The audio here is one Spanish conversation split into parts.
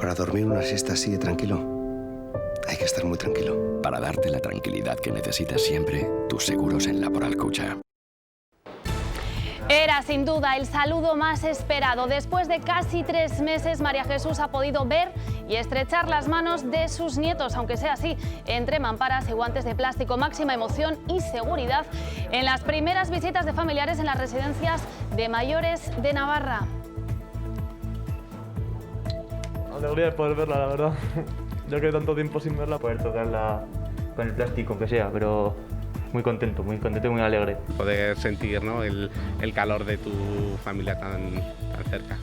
para dormir una siesta así de tranquilo, hay que estar muy tranquilo. Para darte la tranquilidad que necesitas siempre, tus seguros en Laboral Cucha. Era sin duda el saludo más esperado. Después de casi 3 meses, María Jesús ha podido ver y estrechar las manos de sus nietos, aunque sea así, entre mamparas y guantes de plástico. Máxima emoción y seguridad en las primeras visitas de familiares en las residencias de mayores de Navarra. Alegría de poder verla, la verdad. Yo que tanto tiempo sin verla, poder tocarla con el plástico, aunque sea, pero muy contento y muy alegre. Poder sentir, ¿no?, el calor de tu familia tan cerca.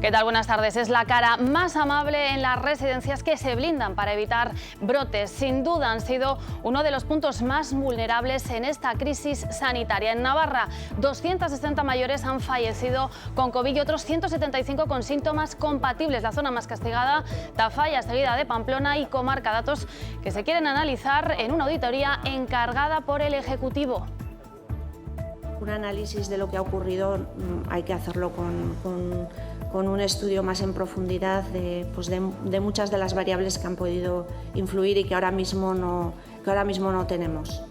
¿Qué tal? Buenas tardes. Es la cara más amable en las residencias que se blindan para evitar brotes. Sin duda han sido uno de los puntos más vulnerables en esta crisis sanitaria. En Navarra, 260 mayores han fallecido con COVID y otros 175 con síntomas compatibles. La zona más castigada, Tafalla, seguida de Pamplona y Comarca. Datos que se quieren analizar en una auditoría encargada por el Ejecutivo. Un análisis de lo que ha ocurrido hay que hacerlo con un estudio más en profundidad de muchas de las variables que han podido influir y que ahora mismo no tenemos.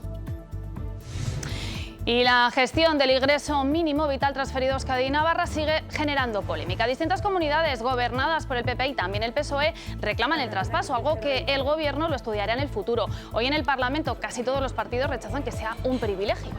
Y la gestión del ingreso mínimo vital transferido a Euskadi y Navarra sigue generando polémica. Distintas comunidades gobernadas por el PP y también el PSOE reclaman el traspaso, algo que el Gobierno lo estudiará en el futuro. Hoy en el Parlamento casi todos los partidos rechazan que sea un privilegio.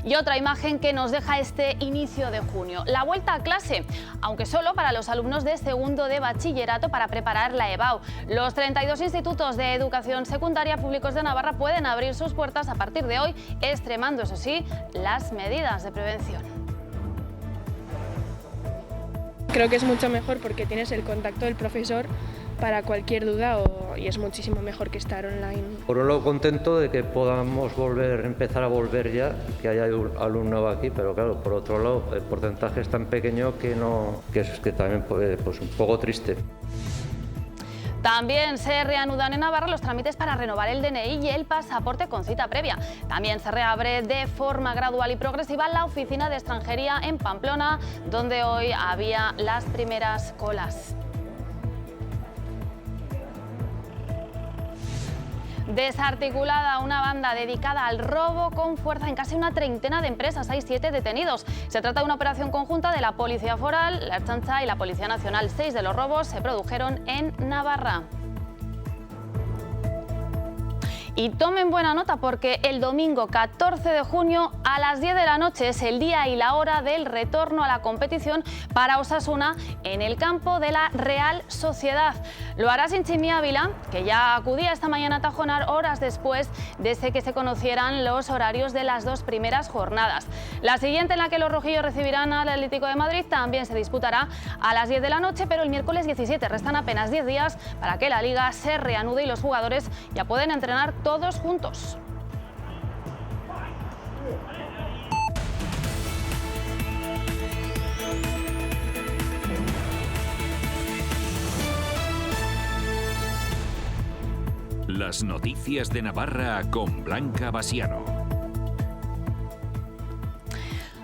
Y otra imagen que nos deja este inicio de junio, la vuelta a clase, aunque solo para los alumnos de segundo de bachillerato para preparar la EBAU. Los 32 institutos de educación secundaria públicos de Navarra pueden abrir sus puertas a partir de hoy, extremando, eso sí, las medidas de prevención. Creo que es mucho mejor porque tienes el contacto del profesor para cualquier duda y es muchísimo mejor que estar online. Por un lado contento de que podamos empezar a volver ya, que haya alumnado aquí, pero claro, por otro lado el porcentaje es tan pequeño que también pues un poco triste. También se reanudan en Navarra los trámites para renovar el DNI y el pasaporte con cita previa. También se reabre de forma gradual y progresiva la oficina de extranjería en Pamplona, donde hoy había las primeras colas. Desarticulada una banda dedicada al robo con fuerza en casi una treintena de empresas. Hay 7 detenidos. Se trata de una operación conjunta de la Policía Foral, la Ertzaintza y la Policía Nacional. 6 de los robos se produjeron en Navarra. Y tomen buena nota porque el domingo 14 de junio a las 10 de la noche es el día y la hora del retorno a la competición para Osasuna en el campo de la Real Sociedad. Lo hará sin Chimi Ávila, que ya acudía esta mañana a Tajonar horas después de que se conocieran los horarios de las 2 primeras jornadas. La siguiente, en la que los rojillos recibirán al Atlético de Madrid, también se disputará a las 10 de la noche, pero el miércoles 17. Restan apenas 10 días para que la Liga se reanude y los jugadores ya pueden entrenar todos juntos. Las noticias de Navarra con Blanca Basiano.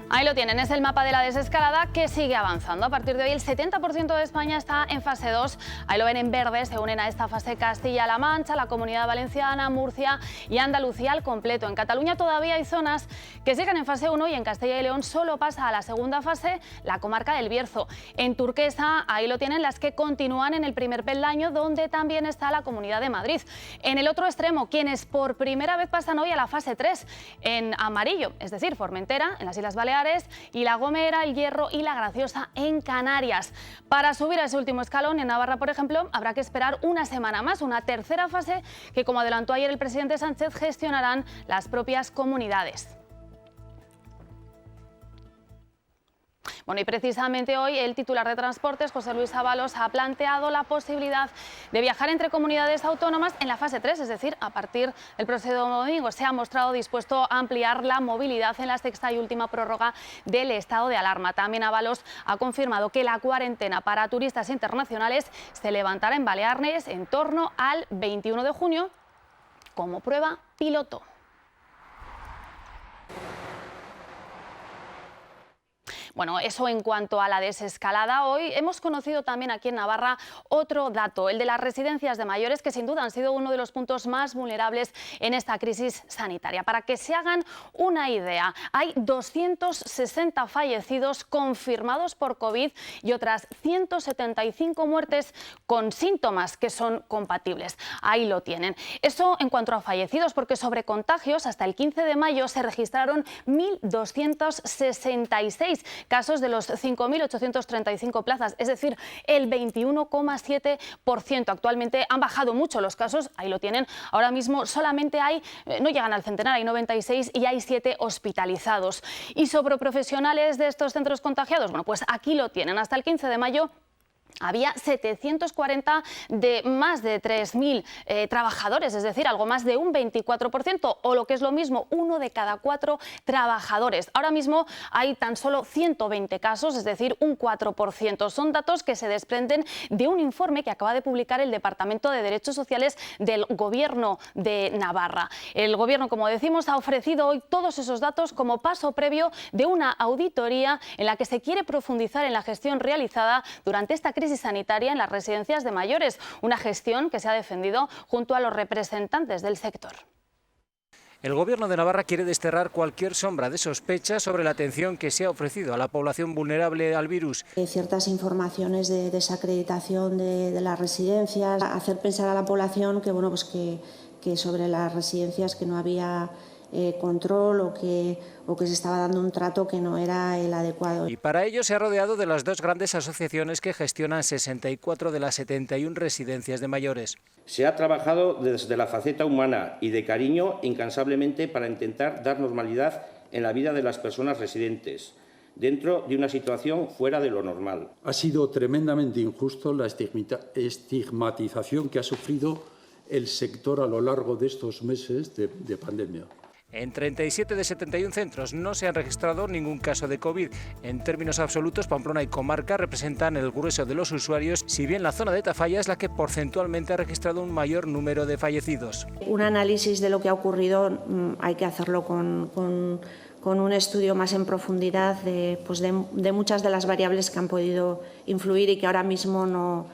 Ahí lo tienen, es el mapa de la desescalada que sigue avanzando. A partir de hoy el 70% de España está en fase 2. Ahí lo ven en verde, se unen a esta fase Castilla-La Mancha, la Comunidad Valenciana, Murcia y Andalucía al completo. En Cataluña todavía hay zonas que siguen en fase 1 y en Castilla y León solo pasa a la segunda fase la comarca del Bierzo. En turquesa, ahí lo tienen las que continúan en el primer peldaño, donde también está la Comunidad de Madrid. En el otro extremo, quienes por primera vez pasan hoy a la fase 3, en amarillo, es decir, Formentera, en las Islas Baleares, y La Gomera, El Hierro y La Graciosa en Canarias. Para subir a ese último escalón, en Navarra, por ejemplo, habrá que esperar una semana más, una tercera fase que, como adelantó ayer el presidente Sánchez, gestionarán las propias comunidades. Bueno, y precisamente hoy el titular de Transportes, José Luis Ábalos, ha planteado la posibilidad de viajar entre comunidades autónomas en la fase 3, es decir, a partir del próximo domingo. Se ha mostrado dispuesto a ampliar la movilidad en la sexta y última prórroga del estado de alarma. También Ábalos ha confirmado que la cuarentena para turistas internacionales se levantará en Baleares en torno al 21 de junio como prueba piloto. Bueno, eso en cuanto a la desescalada. Hoy hemos conocido también aquí en Navarra otro dato, el de las residencias de mayores, que sin duda han sido uno de los puntos más vulnerables en esta crisis sanitaria. Para que se hagan una idea, hay 260 fallecidos confirmados por COVID y otras 175 muertes con síntomas que son compatibles. Ahí lo tienen. Eso en cuanto a fallecidos, porque sobre contagios hasta el 15 de mayo se registraron 1.266 casos de los 5.835 plazas, es decir, el 21,7%. Actualmente han bajado mucho los casos, ahí lo tienen. Ahora mismo solamente no llegan al centenar, hay 96 y hay 7 hospitalizados. Y sobre profesionales de estos centros contagiados, bueno, pues aquí lo tienen. Hasta el 15 de mayo había 740 de más de 3.000 trabajadores, es decir, algo más de un 24%, o lo que es lo mismo, 1 de cada 4 trabajadores. Ahora mismo hay tan solo 120 casos, es decir, un 4%. Son datos que se desprenden de un informe que acaba de publicar el Departamento de Derechos Sociales del Gobierno de Navarra. El Gobierno, como decimos, ha ofrecido hoy todos esos datos como paso previo de una auditoría en la que se quiere profundizar en la gestión realizada durante esta crisis sanitaria en las residencias de mayores, una gestión que se ha defendido junto a los representantes del sector. El Gobierno de Navarra quiere desterrar cualquier sombra de sospecha sobre la atención que se ha ofrecido a la población vulnerable al virus. Ciertas informaciones de desacreditación de las residencias, hacer pensar a la población que, bueno, pues que sobre las residencias que no había control o que se estaba dando un trato que no era el adecuado. Y para ello se ha rodeado de las dos grandes asociaciones que gestionan 64 de las 71 residencias de mayores. Se ha trabajado desde la faceta humana y de cariño incansablemente para intentar dar normalidad en la vida de las personas residentes, dentro de una situación fuera de lo normal. Ha sido tremendamente injusto la estigmatización que ha sufrido el sector a lo largo de estos meses de pandemia. En 37 de 71 centros no se han registrado ningún caso de COVID. En términos absolutos, Pamplona y comarca representan el grueso de los usuarios, si bien la zona de Tafalla es la que porcentualmente ha registrado un mayor número de fallecidos. Un análisis de lo que ha ocurrido hay que hacerlo con un estudio más en profundidad de muchas de las variables que han podido influir y que ahora mismo no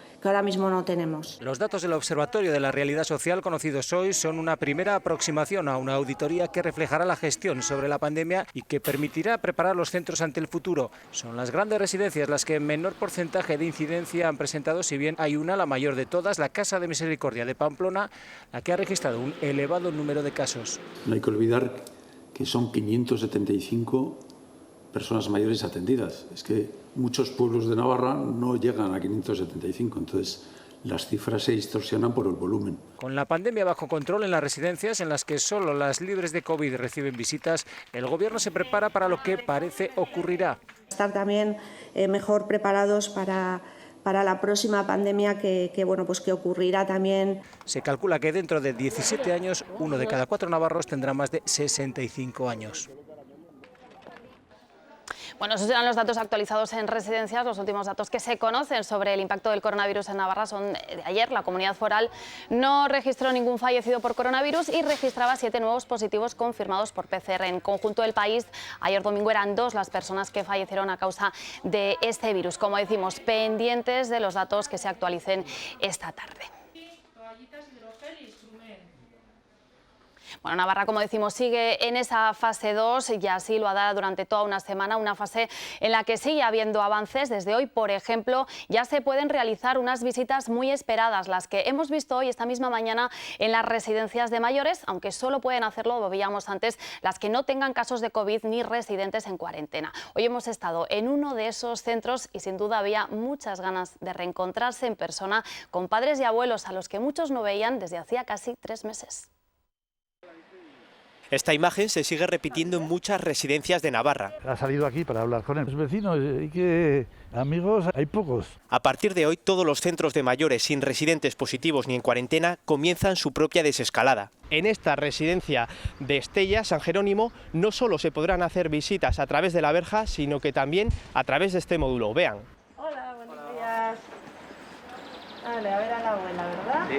tenemos. Los datos del Observatorio de la Realidad Social conocidos hoy son una primera aproximación a una auditoría que reflejará la gestión sobre la pandemia y que permitirá preparar los centros ante el futuro. Son las grandes residencias las que menor porcentaje de incidencia han presentado, si bien hay una, la mayor de todas, la Casa de Misericordia de Pamplona, la que ha registrado un elevado número de casos. No hay que olvidar que son 575 personas mayores atendidas. Es que muchos pueblos de Navarra no llegan a 575, entonces las cifras se distorsionan por el volumen. Con la pandemia bajo control en las residencias, en las que solo las libres de COVID reciben visitas, el Gobierno se prepara para lo que parece ocurrirá. Estar también mejor preparados para la próxima pandemia que ocurrirá también. Se calcula que dentro de 17 años, 1 de cada 4 navarros tendrá más de 65 años. Bueno, esos eran los datos actualizados en residencias. Los últimos datos que se conocen sobre el impacto del coronavirus en Navarra son de ayer. La comunidad foral no registró ningún fallecido por coronavirus y registraba 7 nuevos positivos confirmados por PCR. En conjunto del país, ayer domingo eran 2 las personas que fallecieron a causa de este virus. Como decimos, pendientes de los datos que se actualicen esta tarde. Bueno, Navarra, como decimos, sigue en esa fase 2 y así lo hará durante toda una semana, una fase en la que sigue habiendo avances. Desde hoy, por ejemplo, ya se pueden realizar unas visitas muy esperadas, las que hemos visto hoy, esta misma mañana, en las residencias de mayores, aunque solo pueden hacerlo, lo veíamos antes, las que no tengan casos de COVID ni residentes en cuarentena. Hoy hemos estado en uno de esos centros y sin duda había muchas ganas de reencontrarse en persona con padres y abuelos a los que muchos no veían desde hacía casi 3 meses. Esta imagen se sigue repitiendo en muchas residencias de Navarra. Ha salido aquí para hablar con los vecinos y que amigos hay pocos. A partir de hoy, todos los centros de mayores sin residentes positivos ni en cuarentena comienzan su propia desescalada. En esta residencia de Estella, San Jerónimo, no solo se podrán hacer visitas a través de la verja, sino que también a través de este módulo. Vean. Hola, buenos días. Vale, a ver a la abuela, ¿verdad? Sí.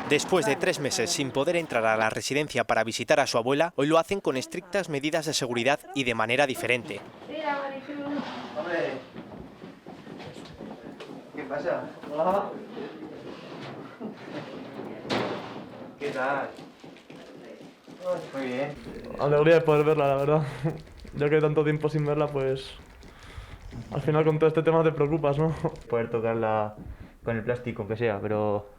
Después de 3 meses sin poder entrar a la residencia para visitar a su abuela, hoy lo hacen con estrictas medidas de seguridad y de manera diferente. Mira, Marichu. Hombre, ¿qué pasa? Hola. ¿Qué tal? Muy bien. Alegría de poder verla, la verdad. Ya que tanto tiempo sin verla, pues al final con todo este tema te preocupas, ¿no? Poder tocarla con el plástico, aunque sea, pero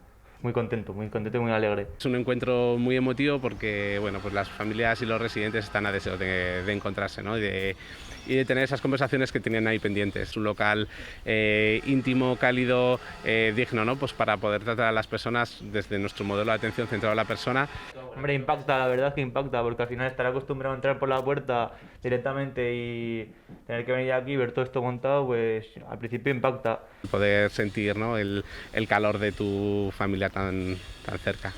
muy contento y muy alegre. Es un encuentro muy emotivo porque bueno, pues las familias y los residentes están a deseo de encontrarse, ¿no? y de tener esas conversaciones que tenían ahí pendientes. Un local íntimo, cálido, digno, ¿no? Pues para poder tratar a las personas desde nuestro modelo de atención centrado en la persona. Hombre, impacta, la verdad es que impacta, porque al final estar acostumbrado a entrar por la puerta directamente y tener que venir aquí y ver todo esto montado, pues al principio impacta. Poder sentir, ¿no? el calor de tu familia tan cerca.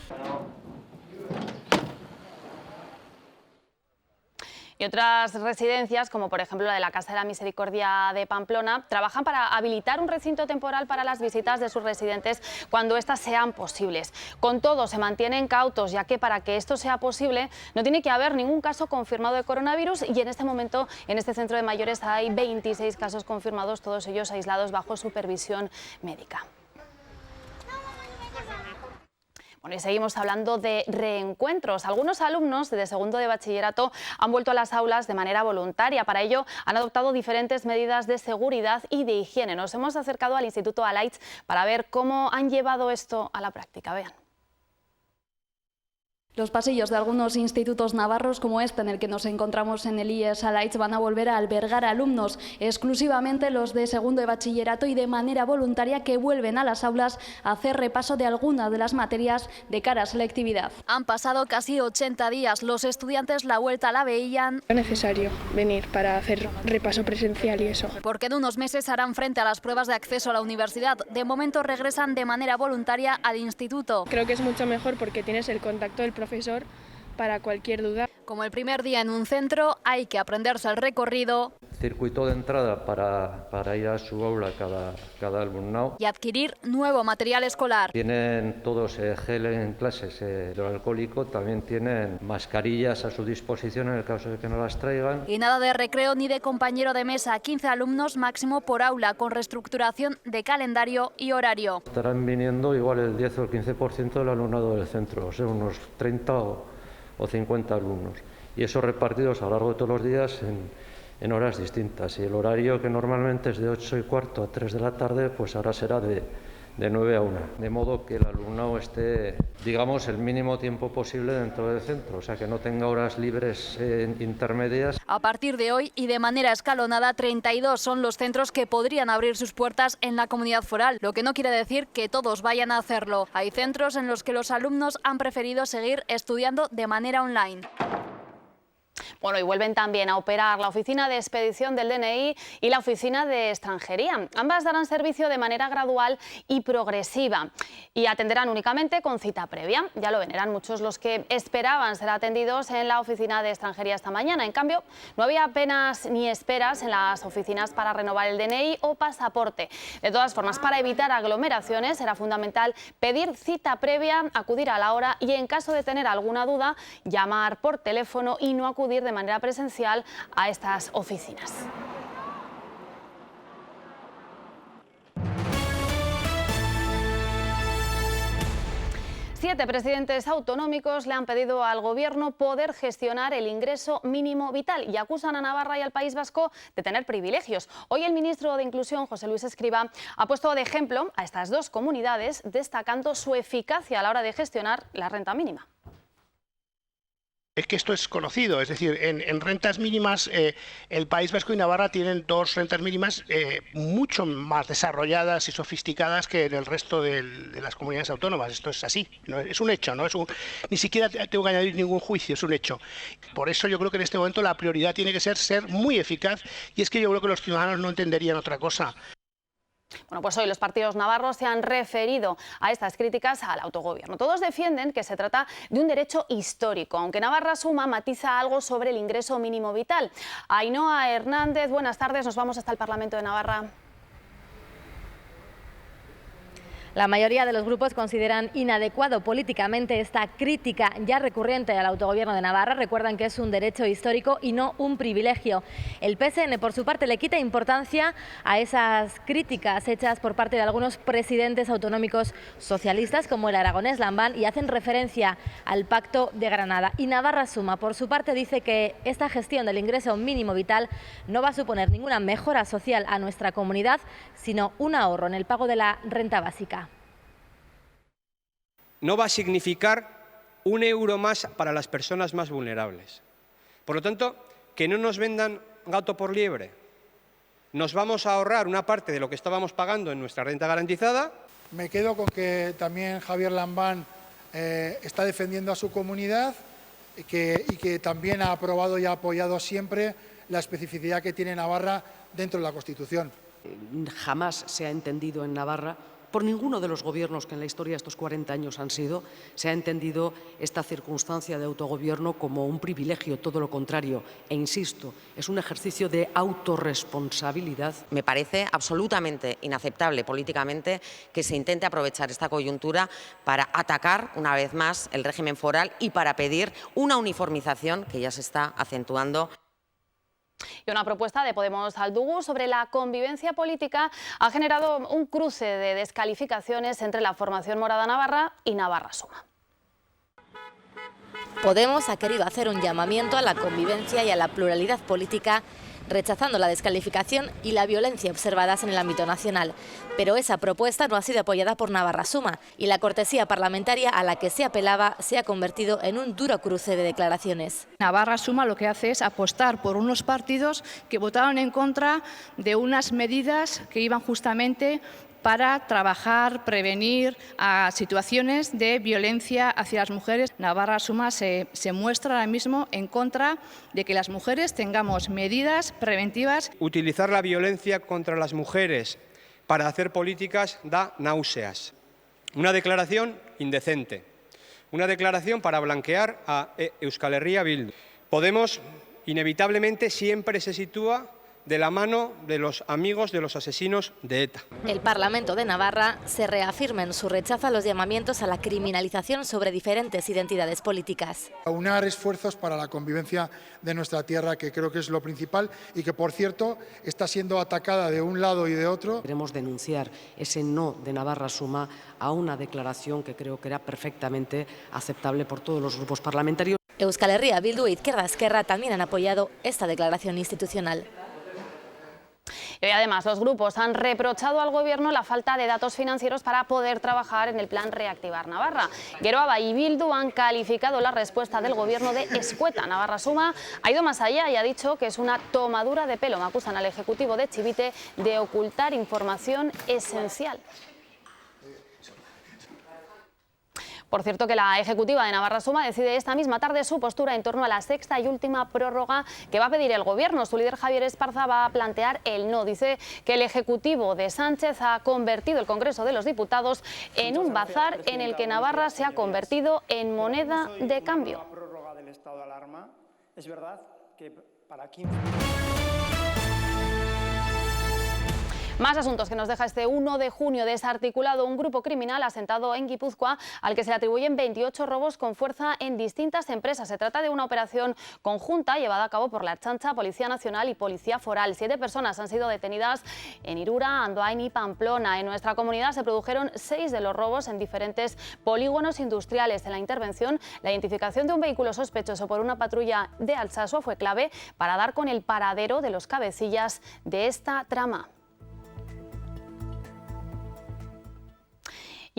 Y otras residencias, como por ejemplo la de la Casa de la Misericordia de Pamplona, trabajan para habilitar un recinto temporal para las visitas de sus residentes cuando éstas sean posibles. Con todo, se mantienen cautos, ya que para que esto sea posible no tiene que haber ningún caso confirmado de coronavirus y en este momento en este centro de mayores hay 26 casos confirmados, todos ellos aislados bajo supervisión médica. Bueno, y seguimos hablando de reencuentros. Algunos alumnos de segundo de bachillerato han vuelto a las aulas de manera voluntaria. Para ello han adoptado diferentes medidas de seguridad y de higiene. Nos hemos acercado al Instituto Alaitz para ver cómo han llevado esto a la práctica. Vean. Los pasillos de algunos institutos navarros, como este en el que nos encontramos en el IES Alaitz, van a volver a albergar alumnos, exclusivamente los de segundo de bachillerato y de manera voluntaria, que vuelven a las aulas a hacer repaso de algunas de las materias de cara a selectividad. Han pasado casi 80 días. Los estudiantes la vuelta la veían Es necesario venir para hacer repaso presencial y eso. porque en unos meses harán frente a las pruebas de acceso a la universidad. De momento regresan de manera voluntaria al instituto. Creo que es mucho mejor porque tienes el contacto del profesor para cualquier duda. Como el primer día en un centro, hay que aprenderse el recorrido. Circuito de entrada para ir a su aula cada alumnado. Y adquirir nuevo material escolar. Tienen todos gel en clases hidroalcohólico, también tienen mascarillas a su disposición en el caso de que no las traigan. Y nada de recreo ni de compañero de mesa, 15 alumnos máximo por aula, con reestructuración de calendario y horario. Estarán viniendo igual el 10 o el 15% del alumnado del centro, o sea, unos 30 o 50 alumnos. Y eso repartidos a lo largo de todos los días en horas distintas. Y el horario, que normalmente es de 8:15 a 3 de la tarde, pues ahora será de 9 a 1. De modo que el alumnado esté, digamos, el mínimo tiempo posible dentro del centro, o sea, que no tenga horas libres intermedias. A partir de hoy y de manera escalonada, 32 son los centros que podrían abrir sus puertas en la comunidad foral, lo que no quiere decir que todos vayan a hacerlo. Hay centros en los que los alumnos han preferido seguir estudiando de manera online. Bueno, y vuelven también a operar la oficina de expedición del DNI y la oficina de extranjería. Ambas darán servicio de manera gradual y progresiva y atenderán únicamente con cita previa. Ya lo ven, eran muchos los que esperaban ser atendidos en la oficina de extranjería esta mañana. En cambio, no había apenas ni esperas en las oficinas para renovar el DNI o pasaporte. De todas formas, para evitar aglomeraciones era fundamental pedir cita previa, acudir a la hora y, en caso de tener alguna duda, llamar por teléfono y no acudir de manera presencial a estas oficinas. Siete presidentes autonómicos le han pedido al Gobierno poder gestionar el ingreso mínimo vital y acusan a Navarra y al País Vasco de tener privilegios. Hoy el ministro de Inclusión, José Luis Escrivá, ha puesto de ejemplo a estas dos comunidades, destacando su eficacia a la hora de gestionar la renta mínima. Es que esto es conocido, es decir, en rentas mínimas el País Vasco y Navarra tienen dos rentas mínimas mucho más desarrolladas y sofisticadas que en el resto de las comunidades autónomas. Esto es así, ¿no? Es un hecho, ¿no? Ni siquiera tengo que añadir ningún juicio, es un hecho. Por eso yo creo que en este momento la prioridad tiene que ser muy eficaz, y es que yo creo que los ciudadanos no entenderían otra cosa. Bueno, pues hoy los partidos navarros se han referido a estas críticas al autogobierno. Todos defienden que se trata de un derecho histórico, aunque Navarra Suma matiza algo sobre el ingreso mínimo vital. Ainhoa Hernández, buenas tardes, nos vamos hasta el Parlamento de Navarra. La mayoría de los grupos consideran inadecuado políticamente esta crítica ya recurrente al autogobierno de Navarra. Recuerdan que es un derecho histórico y no un privilegio. El PSN, por su parte, le quita importancia a esas críticas hechas por parte de algunos presidentes autonómicos socialistas, como el aragonés Lambán, y hacen referencia al Pacto de Granada. Y Navarra Suma, por su parte, dice que esta gestión del ingreso mínimo vital no va a suponer ninguna mejora social a nuestra comunidad, sino un ahorro en el pago de la renta básica. No va a significar un euro más para las personas más vulnerables. Por lo tanto, que no nos vendan gato por liebre. Nos vamos a ahorrar una parte de lo que estábamos pagando en nuestra renta garantizada. Me quedo con que también Javier Lambán está defendiendo a su comunidad y que también ha aprobado y ha apoyado siempre la especificidad que tiene Navarra dentro de la Constitución. Jamás se ha entendido en Navarra, por ninguno de los gobiernos que en la historia de estos 40 años han sido, se ha entendido esta circunstancia de autogobierno como un privilegio, todo lo contrario. E insisto, es un ejercicio de autorresponsabilidad. Me parece absolutamente inaceptable políticamente que se intente aprovechar esta coyuntura para atacar una vez más el régimen foral y para pedir una uniformización que ya se está acentuando. Y una propuesta de Podemos Aldugu sobre la convivencia política ha generado un cruce de descalificaciones entre la formación morada navarra y Navarra Suma. Podemos ha querido hacer un llamamiento a la convivencia y a la pluralidad política, rechazando la descalificación y la violencia observadas en el ámbito nacional. Pero esa propuesta no ha sido apoyada por Navarra Suma y la cortesía parlamentaria a la que se apelaba se ha convertido en un duro cruce de declaraciones. Navarra Suma lo que hace es apostar por unos partidos que votaron en contra de unas medidas que iban justamente para trabajar, prevenir a situaciones de violencia hacia las mujeres. Navarra Suma se muestra ahora mismo en contra de que las mujeres tengamos medidas preventivas. Utilizar la violencia contra las mujeres para hacer políticas da náuseas. Una declaración indecente, una declaración para blanquear a Euskal Herria Bildu. Podemos, inevitablemente, siempre se sitúa de la mano de los amigos de los asesinos de ETA. El Parlamento de Navarra se reafirma en su rechazo a los llamamientos a la criminalización sobre diferentes identidades políticas. Aunar esfuerzos para la convivencia de nuestra tierra, que creo que es lo principal y que, por cierto, está siendo atacada de un lado y de otro. Queremos denunciar ese no de Navarra Suma a una declaración que creo que era perfectamente aceptable por todos los grupos parlamentarios. Euskal Herria Bildu e Izquierda Esquerra también han apoyado esta declaración institucional. Y hoy, además, los grupos han reprochado al Gobierno la falta de datos financieros para poder trabajar en el plan Reactivar Navarra. Geroa y Bildu han calificado la respuesta del Gobierno de escueta. Navarra Suma ha ido más allá y ha dicho que es una tomadura de pelo. Acusan al Ejecutivo de Chivite de ocultar información esencial. Por cierto, que la ejecutiva de Navarra Suma decide esta misma tarde su postura en torno a la sexta y última prórroga que va a pedir el Gobierno. Su líder, Javier Esparza, va a plantear el no. Dice que el Ejecutivo de Sánchez ha convertido el Congreso de los Diputados en un bazar en el que Navarra se ha convertido en moneda de cambio. Prórroga del estado de alarma. Es verdad que para 15... Más asuntos que nos deja este 1 de junio. Desarticulado un grupo criminal asentado en Guipúzcoa al que se le atribuyen 28 robos con fuerza en distintas empresas. Se trata de una operación conjunta llevada a cabo por la Ertzaintza, Policía Nacional y Policía Foral. 7 personas han sido detenidas en Irura, Andoain y Pamplona. En nuestra comunidad se produjeron 6 de los robos en diferentes polígonos industriales. En la intervención, la identificación de un vehículo sospechoso por una patrulla de Alsasua fue clave para dar con el paradero de los cabecillas de esta trama.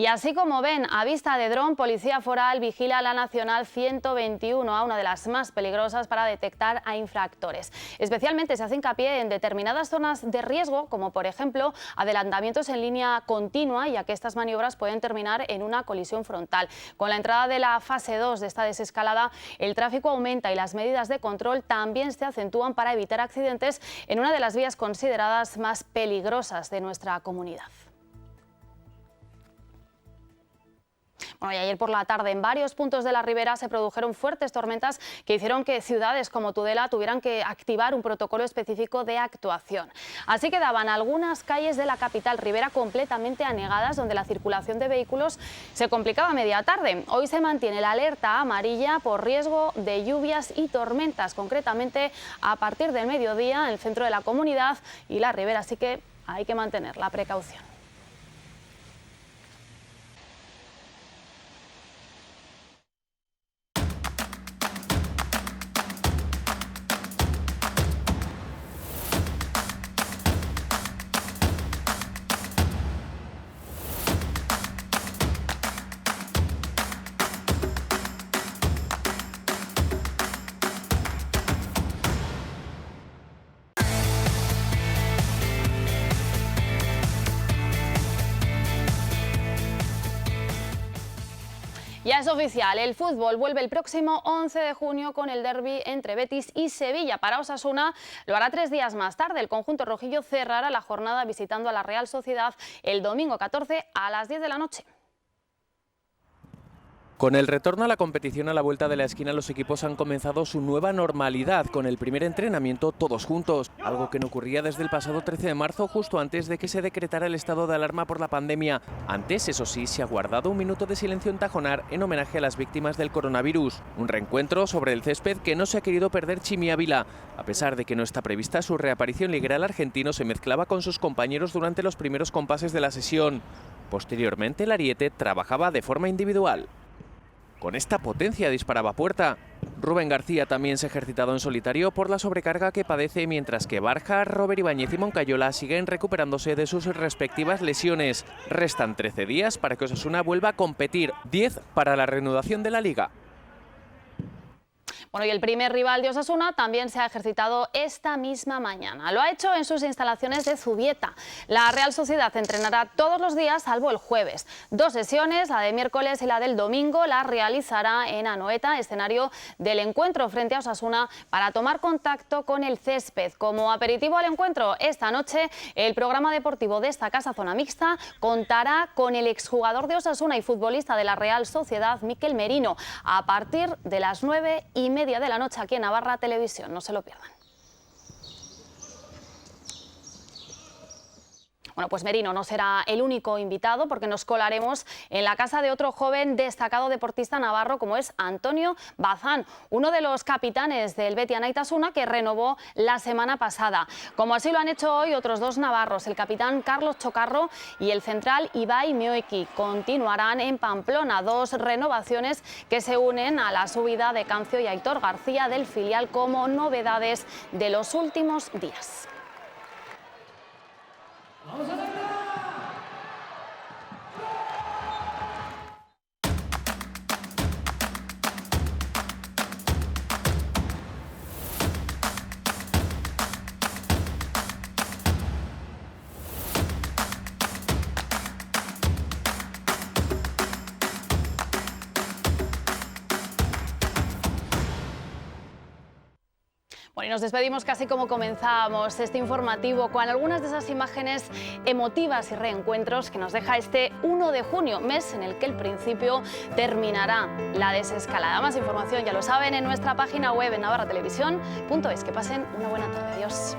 Y así como ven, a vista de dron, Policía Foral vigila la Nacional 121, a una de las más peligrosas para detectar a infractores. Especialmente se hace hincapié en determinadas zonas de riesgo, como por ejemplo adelantamientos en línea continua, ya que estas maniobras pueden terminar en una colisión frontal. Con la entrada de la fase 2 de esta desescalada, el tráfico aumenta y las medidas de control también se acentúan para evitar accidentes en una de las vías consideradas más peligrosas de nuestra comunidad. Bueno, y ayer por la tarde en varios puntos de la ribera se produjeron fuertes tormentas que hicieron que ciudades como Tudela tuvieran que activar un protocolo específico de actuación. Así quedaban algunas calles de la capital ribera completamente anegadas, donde la circulación de vehículos se complicaba a media tarde. Hoy se mantiene la alerta amarilla por riesgo de lluvias y tormentas, concretamente a partir del mediodía en el centro de la comunidad y la ribera, así que hay que mantener la precaución. Ya es oficial, el fútbol vuelve el próximo 11 de junio con el derbi entre Betis y Sevilla. Para Osasuna lo hará 3 días más tarde. El conjunto rojillo cerrará la jornada visitando a la Real Sociedad el domingo 14 a las 10 de la noche. Con el retorno a la competición a la vuelta de la esquina, los equipos han comenzado su nueva normalidad, con el primer entrenamiento todos juntos, algo que no ocurría desde el pasado 13 de marzo, justo antes de que se decretara el estado de alarma por la pandemia. Antes, eso sí, se ha guardado un minuto de silencio en Tajonar en homenaje a las víctimas del coronavirus. Un reencuentro sobre el césped que no se ha querido perder Chimi Ávila. A pesar de que no está prevista su reaparición liguera, el argentino se mezclaba con sus compañeros durante los primeros compases de la sesión. Posteriormente, el ariete trabajaba de forma individual. Con esta potencia disparaba a puerta. Rubén García también se ha ejercitado en solitario por la sobrecarga que padece, mientras que Barja, Robert Ibáñez y Moncayola siguen recuperándose de sus respectivas lesiones. Restan 13 días para que Osasuna vuelva a competir, 10 para la reanudación de la Liga. Bueno, y el primer rival de Osasuna también se ha ejercitado esta misma mañana. Lo ha hecho en sus instalaciones de Zubieta. La Real Sociedad entrenará todos los días, salvo el jueves. 2 sesiones, la de miércoles y la del domingo, las realizará en Anoeta, escenario del encuentro frente a Osasuna, para tomar contacto con el césped. Como aperitivo al encuentro, esta noche el programa deportivo de esta casa zona mixta contará con el exjugador de Osasuna y futbolista de la Real Sociedad, Mikel Merino, a partir de las 9:30 de la noche aquí en Navarra Televisión. No se lo pierdan. Bueno, pues Merino no será el único invitado, porque nos colaremos en la casa de otro joven destacado deportista navarro como es Antonio Bazán, uno de los capitanes del Betis Anaitasuna, que renovó la semana pasada. Como así lo han hecho hoy otros 2 navarros, el capitán Carlos Chocarro y el central Ibai Mioeki. Continuarán en Pamplona, 2 renovaciones que se unen a la subida de Cancio y Aitor García del filial como novedades de los últimos días. ¡Vamos a verla! Bueno, y nos despedimos casi como comenzábamos este informativo, con algunas de esas imágenes emotivas y reencuentros que nos deja este 1 de junio, mes en el que el principio terminará la desescalada. Más información, ya lo saben, en nuestra página web en navarratelevisión.es. Que pasen una buena tarde. Adiós.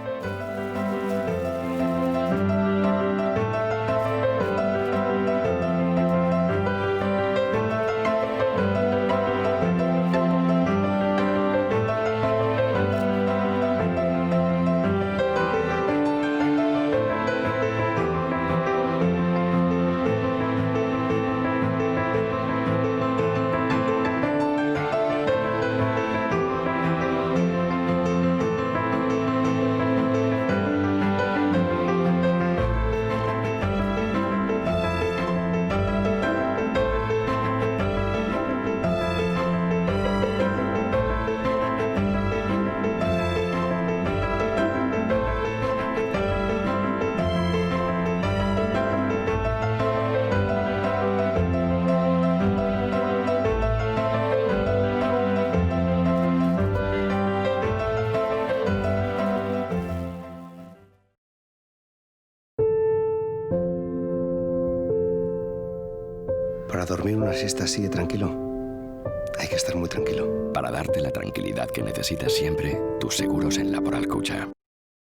para dormir una siesta así de tranquilo, hay que estar muy tranquilo. Para darte la tranquilidad que necesitas siempre, tus seguros en Laboral Cucha.